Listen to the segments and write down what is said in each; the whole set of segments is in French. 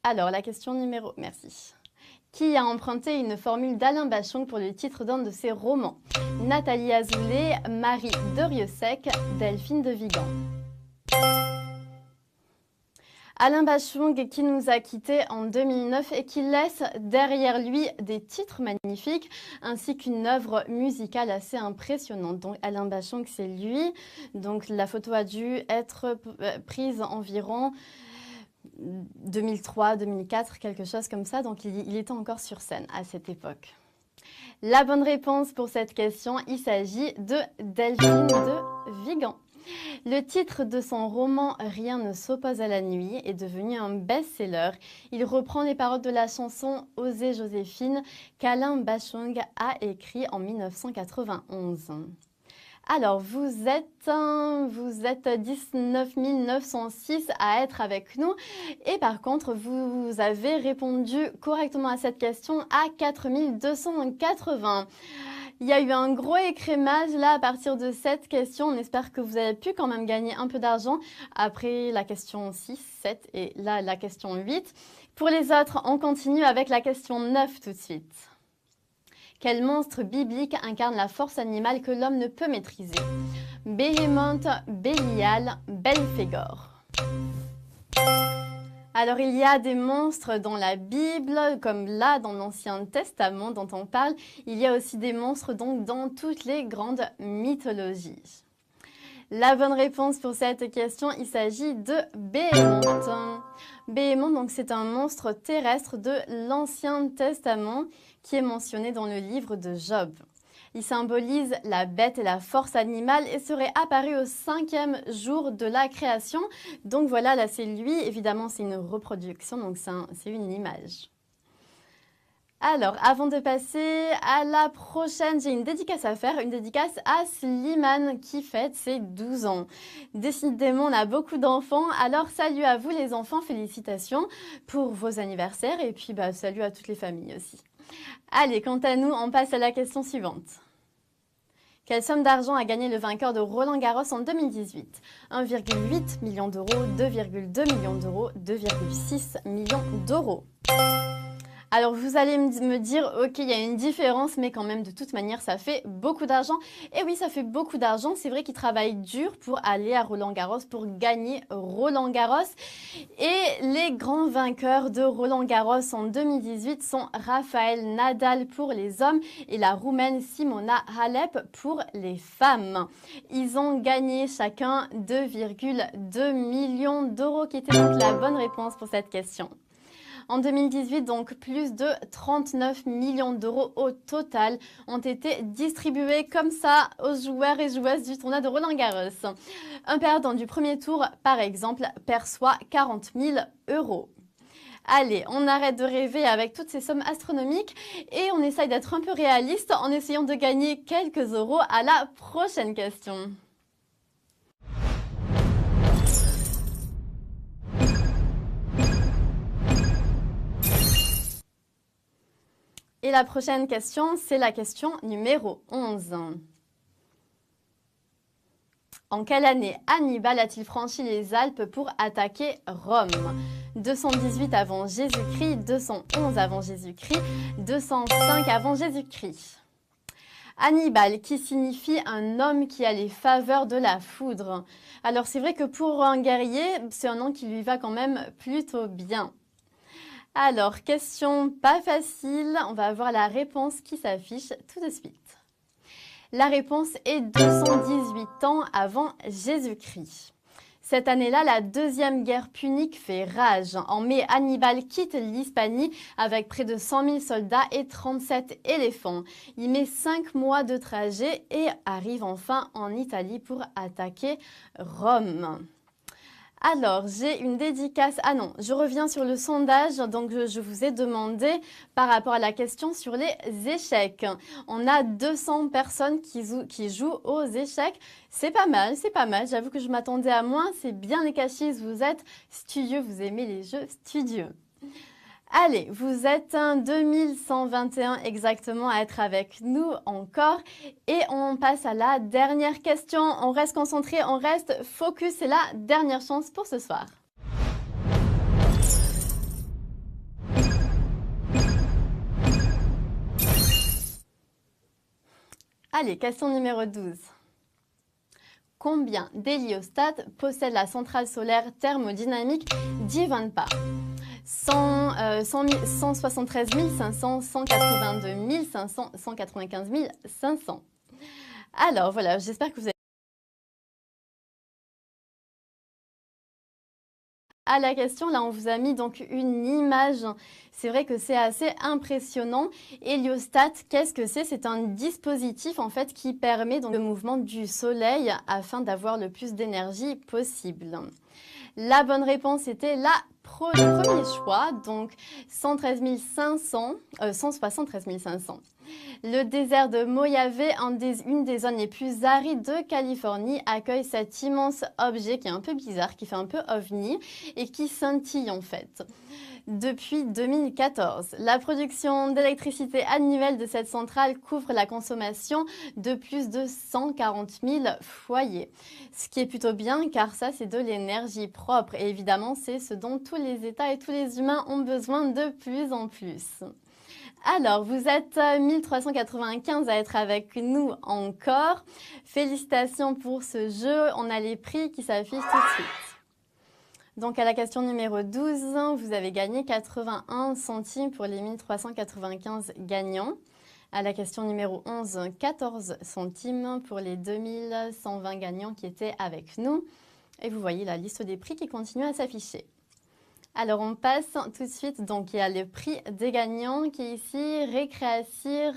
Alors, la question numéro... Merci. Qui a emprunté une formule d'Alain Bachung pour le titre d'un de ses romans? Nathalie Azoulay, Marie Derieussec, Delphine de Vigan. Alain Bachung qui nous a quittés en 2009 et qui laisse derrière lui des titres magnifiques ainsi qu'une œuvre musicale assez impressionnante. Donc Alain Bachung, c'est lui. Donc la photo a dû être prise environ 2003-2004, quelque chose comme ça. Donc il était encore sur scène à cette époque. La bonne réponse pour cette question, il s'agit de Delphine de Vigan. Le titre de son roman « Rien ne s'oppose à la nuit » est devenu un best-seller. Il reprend les paroles de la chanson « Osez Joséphine » qu'Alain Bachung a écrit en 1991. Alors, vous êtes 19 906 à être avec nous et par contre, vous avez répondu correctement à cette question à 4 280. Il y a eu un gros écrémage là à partir de cette question. On espère que vous avez pu quand même gagner un peu d'argent après la question 6, 7 et là la question 8. Pour les autres, on continue avec la question 9 tout de suite. Quel monstre biblique incarne la force animale que l'homme ne peut maîtriser? Béhémoth, Bélial, Belphégor. Alors, il y a des monstres dans la Bible, comme là, dans l'Ancien Testament dont on parle. Il y a aussi des monstres donc dans toutes les grandes mythologies. La bonne réponse pour cette question, il s'agit de Béhémoth. Béhémoth, donc, c'est un monstre terrestre de l'Ancien Testament qui est mentionné dans le livre de Job. Il symbolise la bête et la force animale et serait apparu au 5e jour de la création. Donc voilà, là c'est lui. Évidemment, c'est une reproduction, donc c'est une image. Alors, avant de passer à la prochaine, j'ai une dédicace à faire. Une dédicace à Slimane qui fête ses 12 ans. Décidément, on a beaucoup d'enfants. Alors, salut à vous les enfants. Félicitations pour vos anniversaires. Et puis, salut à toutes les familles aussi. Allez, quant à nous, on passe à la question suivante. Quelle somme d'argent a gagné le vainqueur de Roland-Garros en 2018? 1,8 million d'euros, 2,2 millions d'euros, 2,6 millions d'euros. Alors, vous allez me dire, ok, il y a une différence, mais quand même, de toute manière, ça fait beaucoup d'argent. Et oui, ça fait beaucoup d'argent. C'est vrai qu'ils travaillent dur pour aller à Roland-Garros, pour gagner Roland-Garros. Et les grands vainqueurs de Roland-Garros en 2018 sont Rafael Nadal pour les hommes et la Roumaine Simona Halep pour les femmes. Ils ont gagné chacun 2,2 millions d'euros, qui était donc la bonne réponse pour cette question. En 2018, donc, plus de 39 millions d'euros au total ont été distribués comme ça aux joueurs et joueuses du tournoi de Roland-Garros. Un perdant du premier tour, par exemple, perçoit 40 000 euros. Allez, on arrête de rêver avec toutes ces sommes astronomiques et on essaye d'être un peu réaliste en essayant de gagner quelques euros à la prochaine question. Et la prochaine question, c'est la question numéro 11. En quelle année Hannibal a-t-il franchi les Alpes pour attaquer Rome? 218 avant Jésus-Christ, 211 avant Jésus-Christ, 205 avant Jésus-Christ. Hannibal, qui signifie un homme qui a les faveurs de la foudre. Alors c'est vrai que pour un guerrier, c'est un nom qui lui va quand même plutôt bien. Alors, question pas facile, on va avoir la réponse qui s'affiche tout de suite. La réponse est 218 ans avant Jésus-Christ. Cette année-là, la deuxième guerre punique fait rage. En mai, Hannibal quitte l'Hispanie avec près de 100 000 soldats et 37 éléphants. Il met 5 mois de trajet et arrive enfin en Italie pour attaquer Rome. Alors, j'ai une dédicace. Ah non, je reviens sur le sondage. Donc, je vous ai demandé par rapport à la question sur les échecs. On a 200 personnes qui jouent aux échecs. C'est pas mal, c'est pas mal. J'avoue que je m'attendais à moins. C'est bien les cachis. Vous êtes studieux, vous aimez les jeux studieux. Allez, vous êtes 2121 exactement à être avec nous encore et on passe à la dernière question. On reste concentré, on reste focus, c'est la dernière chance pour ce soir. Allez, question numéro 12. Combien d'héliostats possède la centrale solaire thermodynamique d'Ivanpah? 173 500, 182 500, 195 500. Alors voilà, j'espère que vous avez... À la question, là, on vous a mis donc une image. C'est vrai que c'est assez impressionnant. Héliostat, qu'est-ce que c'est? C'est un dispositif en fait qui permet donc le mouvement du soleil afin d'avoir le plus d'énergie possible. La bonne réponse était le premier choix, donc 173 500. Le désert de Mojave, une des zones les plus arides de Californie, accueille cet immense objet qui est un peu bizarre, qui fait un peu ovni et qui scintille en fait. Depuis 2014, la production d'électricité annuelle de cette centrale couvre la consommation de plus de 140 000 foyers. Ce qui est plutôt bien car ça c'est de l'énergie propre et évidemment c'est ce dont tous les États et tous les humains ont besoin de plus en plus. Alors, vous êtes 1395 à être avec nous encore. Félicitations pour ce jeu. On a les prix qui s'affichent tout de suite. Donc, à la question numéro 12, vous avez gagné 81 centimes pour les 1395 gagnants. À la question numéro 11, 14 centimes pour les 2120 gagnants qui étaient avec nous. Et vous voyez la liste des prix qui continue à s'afficher. Alors, on passe tout de suite. Donc, il y a le prix des gagnants qui est ici. Recreacir,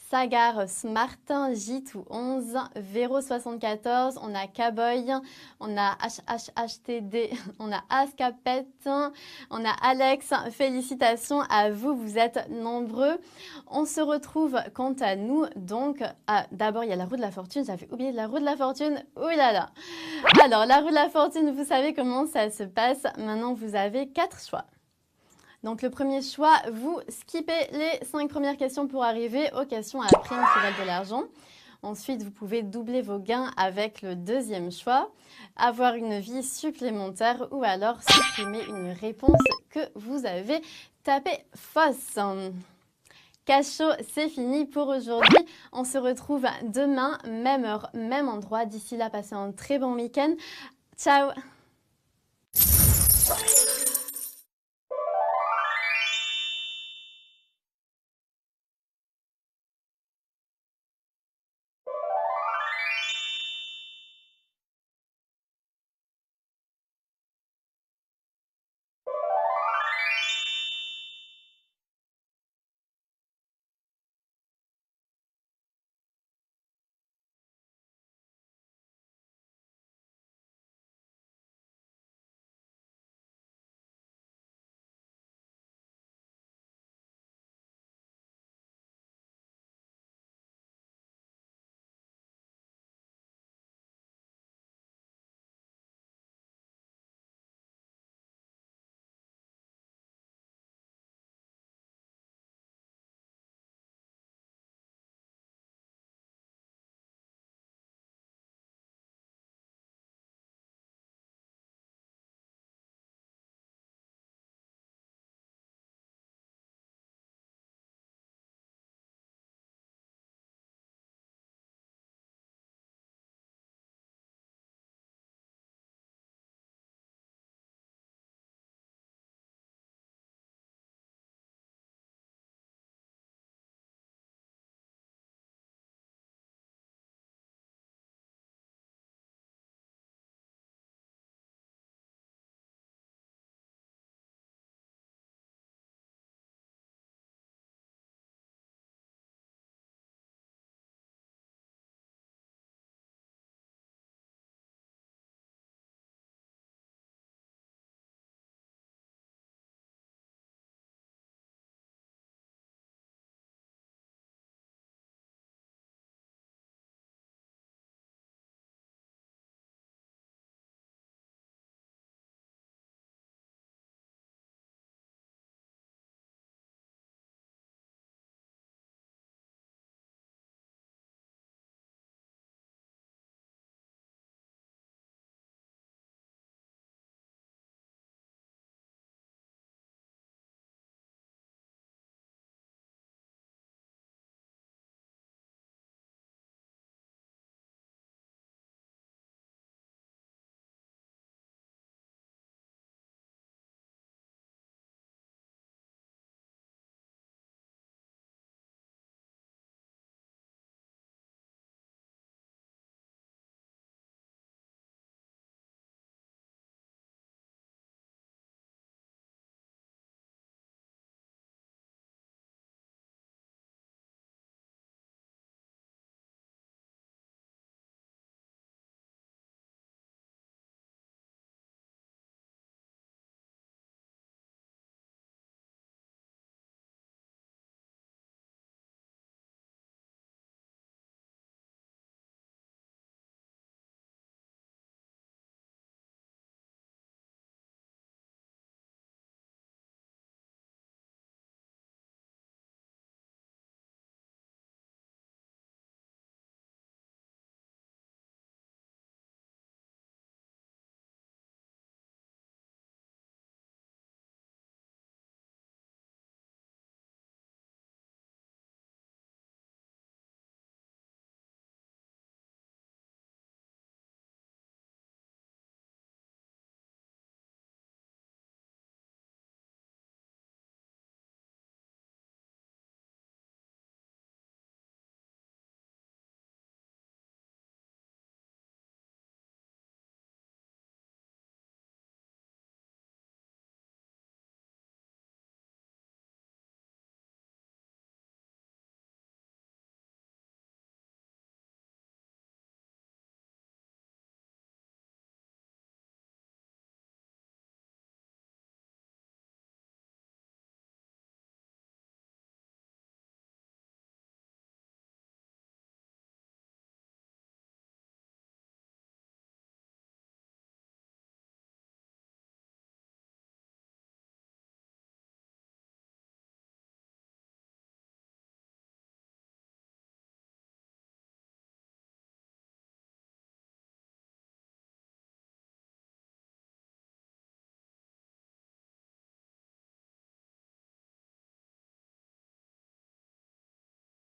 Sagar Smart, J211, Vero 74, on a Cowboy, on a HHHTD, on a Ascapet, on a Alex. Félicitations à vous, vous êtes nombreux. On se retrouve quant à nous, donc, d'abord il y a la roue de la fortune, j'avais oublié la roue de la fortune, ouh là là. Alors, la roue de la fortune, vous savez comment ça se passe. Maintenant, vous avez 4 choix. Donc, le premier choix, vous skippez les 5 premières questions pour arriver aux questions à prime qui valent de l'argent. Ensuite, vous pouvez doubler vos gains avec le deuxième choix, avoir une vie supplémentaire ou alors supprimer une réponse que vous avez tapée fausse. Cachot, c'est fini pour aujourd'hui. On se retrouve demain, même heure, même endroit. D'ici là, passez un très bon week-end. Ciao!